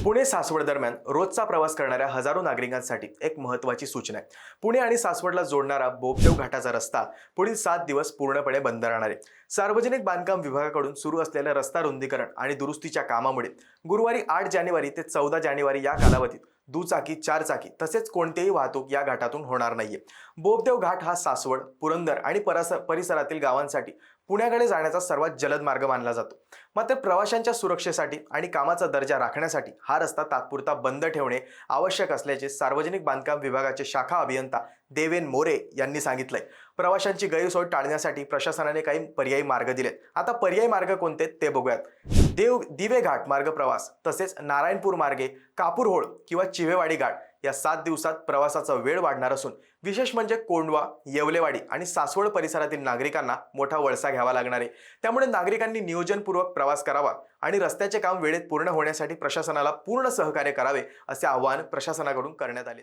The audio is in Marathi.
पुणे सासवड दरम्यान रोजचा प्रवास करणाऱ्या हजारो नागरिकांसाठी एक महत्त्वाची सूचना आहे। पुणे आणि सासवडला जोडणारा बोपदेव घाटाचा रस्ता पुढील 7 दिवस पूर्णपणे बंद राहणार आहे। सार्वजनिक बांधकाम विभागाकडून सुरू असलेल्या रस्ता रुंदीकरण आणि दुरुस्तीच्या कामामुळे गुरुवारी 8 जानेवारी ते 14 जानेवारी या कालावधीत दुचाकी, चारचाकी तसेच कोणतेही वाहतूक या घाटातून होणार नाहीये। बोपदेव घाट हा सासवड, पुरंदर आणि परिसरातील गावांसाठी पुण्याकडे जाण्याचा सर्वात जलद मार्ग मानला जातो। मात्र प्रवाशांच्या सुरक्षेसाठी आणि कामाचा दर्जा राखण्यासाठी हा रस्ता तात्पुरता बंद ठेवणे आवश्यक असल्याचे सार्वजनिक बांधकाम विभागाचे शाखा अभियंता देवेन मोरे यांनी सांगितलंय। प्रवाशांची गैरसोय टाळण्यासाठी प्रशासनाने काही पर्यायी मार्ग दिलेत। आता पर्यायी मार्ग कोणते ते बघूयात। दिवे घाट मार्ग प्रवास तसेच नारायणपूर मार्गे कापूरहोळ किंवा चिवेवाडी घाट या 7 दिवसात प्रवासाचा वेळ वाढणार असून विशेष म्हणजे कोंढवा, येवलेवाडी आणि सासवड परिसरातील नागरिकांना मोठा वळसा घ्यावा लागणार आहे। त्यामुळे नागरिकांनी नियोजनपूर्वक प्रवास करावा आणि रस्त्याचे काम वेळेत पूर्ण होण्यासाठी प्रशासनाला पूर्ण सहकार्य करावे असे आवाहन प्रशासनाकडून करण्यात आले।